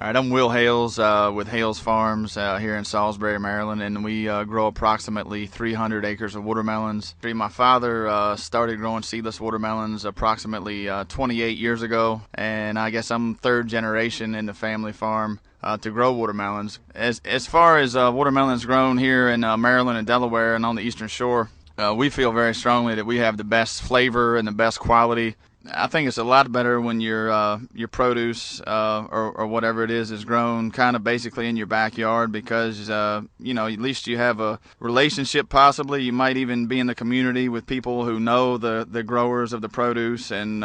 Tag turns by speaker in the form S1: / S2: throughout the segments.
S1: All right, I'm Will Hales with Hales Farms here in Salisbury, Maryland, and we grow approximately 300 acres of watermelons. My father started growing seedless watermelons approximately 28 years ago, and I guess I'm third generation in the family farm to grow watermelons. As far as watermelons grown here in Maryland and Delaware and on the Eastern Shore, we feel very strongly that we have the best flavor and the best quality. I think it's a lot better when your produce or whatever it is grown kind of basically in your backyard because at least you have a relationship. Possibly you might even be in the community with people who know the growers of the produce, and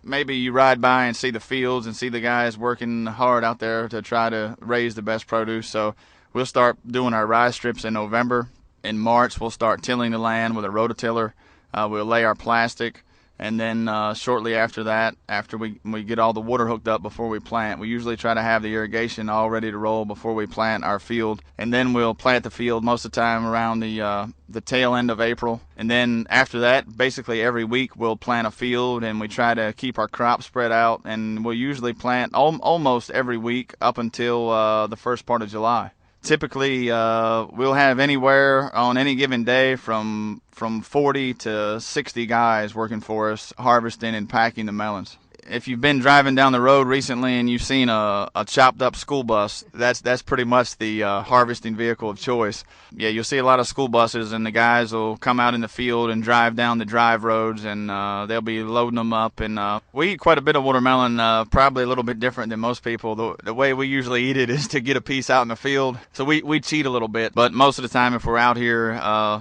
S1: maybe you ride by and see the fields and see the guys working hard out there to try to raise the best produce. So we'll start doing our rye strips in November. In March we'll start tilling the land with a rototiller. We'll lay our plastic. And then shortly after that, after we get all the water hooked up before we plant, we usually try to have the irrigation all ready to roll before we plant our field. And then we'll plant the field most of the time around the tail end of April. And then after that, basically every week we'll plant a field, and we try to keep our crop spread out. And we'll usually plant almost every week up until the first part of July. Typically, we'll have anywhere on any given day from 40 to 60 guys working for us, harvesting and packing the melons. If you've been driving down the road recently and you've seen a chopped up school bus, that's pretty much the harvesting vehicle of choice. Yeah, you'll see a lot of school buses, and the guys will come out in the field and drive down the drive roads, and they'll be loading them up. And we eat quite a bit of watermelon, probably a little bit different than most people. The way we usually eat it is to get a piece out in the field. So we cheat a little bit, but most of the time if we're out here,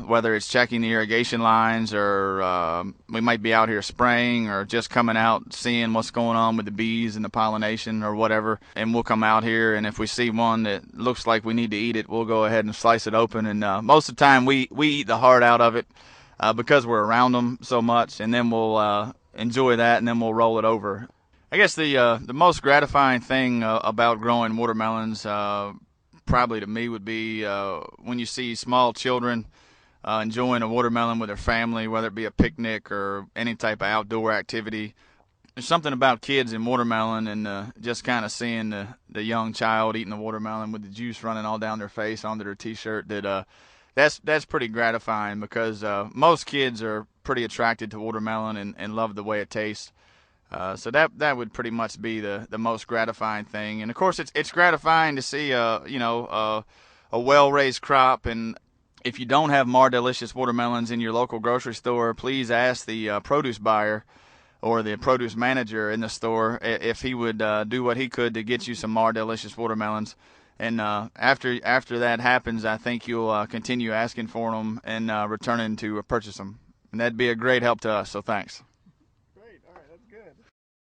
S1: whether it's checking the irrigation lines or we might be out here spraying or just coming out seeing what's going on with the bees and the pollination or whatever, and we'll come out here, and if we see one that looks like we need to eat it, we'll go ahead and slice it open. And most of the time we eat the heart out of it because we're around them so much, and then we'll enjoy that, and then we'll roll it over. I guess the most gratifying thing about growing watermelons probably to me would be when you see small children enjoying a watermelon with their family, whether it be a picnic or any type of outdoor activity. There's something about kids and watermelon, and just kind of seeing the young child eating the watermelon with the juice running all down their face onto their T-shirt. That's pretty gratifying because most kids are pretty attracted to watermelon and love the way it tastes. So that would pretty much be the most gratifying thing. And of course, it's gratifying to see a well-raised crop. And if you don't have more delicious watermelons in your local grocery store, please ask the produce buyer or the produce manager in the store if he would do what he could to get you some more delicious watermelons. And after that happens, I think you'll continue asking for them and returning to purchase them. And that'd be a great help to us, so thanks.